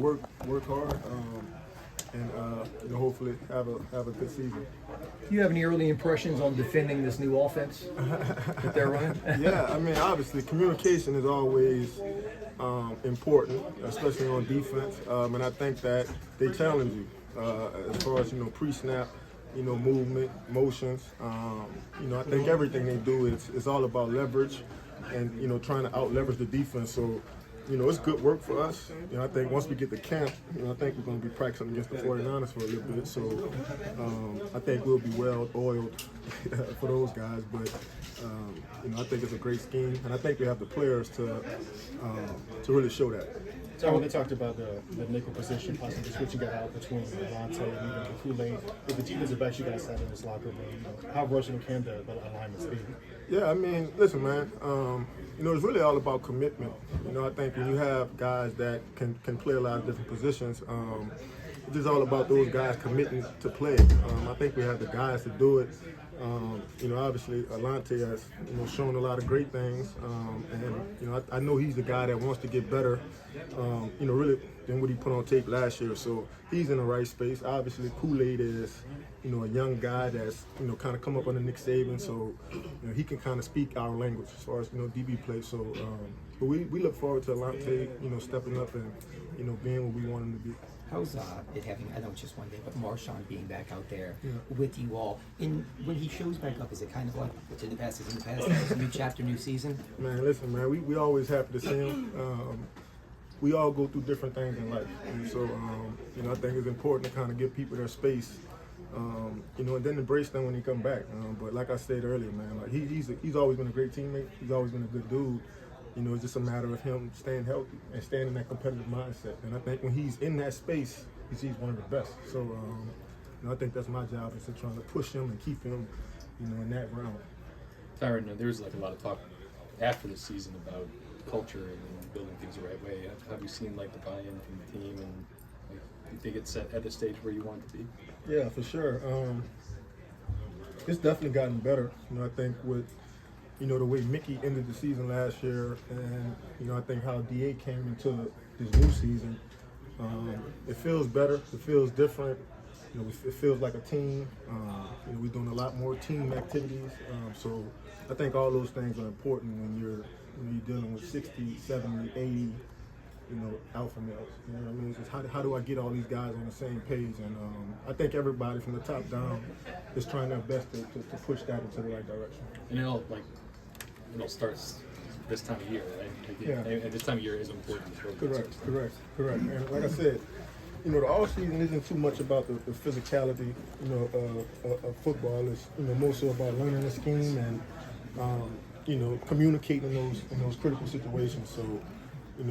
work hard, and hopefully have a good season. Do you have any early impressions on defending this new offense that they're running? Yeah, I mean, obviously, communication is always important, especially on defense, and I think that they challenge you as far as pre-snap, movement, motions. I think everything they do is all about leverage, and trying to out leverage the defense. So. It's good work for us. I think once we get to camp, I think we're going to be practicing against the 49ers for a little bit. So I think we'll be well oiled for those guys. But I think it's a great scheme, and I think we have the players to really show that. So when they talked about the nickel position, possibly switching it out between Levante and even Kool-Aid, with the defensive backs you guys have in this locker room, how versatile can the alignments be? Yeah, I mean, listen, man. It's really all about commitment. I think when you have guys that can play a lot of different positions, it's just all about those guys committing to play. I think we have the guys to do it. Obviously, Alante has shown a lot of great things, and I know he's the guy that wants to get better. Really than what he put on tape last year. So he's in the right space. Obviously, Kool-Aid is a young guy that's kind of come up under Nick Saban, so he can kind of speak our language as far as DB play. So, but we look forward to Alante stepping up and being what we want him to be. How's it having, I know it's just one day, but Marshawn being back out there with you all? And when he shows back up, is it kind of like, what's in the past is in the past, it's a new chapter, new season? Man, listen, man, we always happy to see him. We all go through different things in life. And so, I think it's important to kind of give people their space, and then embrace them when they come back. But like I said earlier, man, like he's always been a great teammate. He's always been a good dude. It's just a matter of him staying healthy and staying in that competitive mindset. And I think when he's in that space, he's one of the best. So, I think that's my job, is to try to push him and keep him, in that realm. Tyrann, there was a lot of talk after the season about culture and building things the right way. Have you seen the buy-in from the team, and do you think it's at the stage where you want it to be? Yeah, for sure. It's definitely gotten better. I think with the way Mickey ended the season last year, and I think how DA came into this new season, it feels better. It feels different. It feels like a team. We're doing a lot more team activities. So I think all those things are important when you're dealing with 60, 70, 80, alpha males. You know what I mean? It's just how do I get all these guys on the same page? And I think everybody from the top down is trying their best to push that into the right direction. And it all starts this time of year, right? And this time of year is important. Correct. And like I said, the off season isn't too much about the physicality, of football. It's more so about learning the scheme and communicating in those critical situations. So,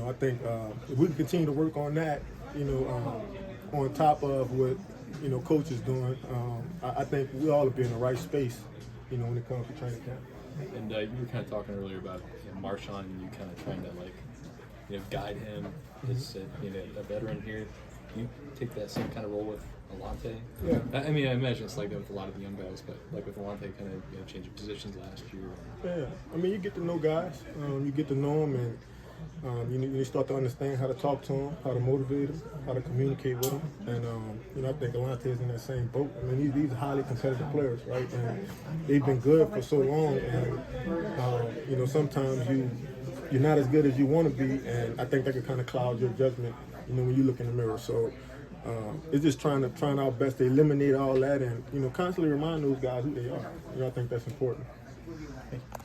I think if we can continue to work on that, on top of what coach is doing, I think we all will be in the right space, when it comes to training camp. And you were kind of talking earlier about Marshawn, and you kind of trying to guide him as a veteran here. Do you take that same kind of role with Alante? Yeah. I mean, I imagine it's like that with a lot of the young guys, but with Alante, kind of changing positions last year. Yeah, I mean, you get to know guys, you get to know them, and you start to understand how to talk to them, how to motivate them, how to communicate with them. And I think Alante is in that same boat. I mean, these are highly competitive players, right? And they've been good for so long, and sometimes you're not as good as you want to be, and I think that can kind of cloud your judgment, when you look in the mirror. So it's just trying our best to eliminate all that, and constantly remind those guys who they are. I think that's important.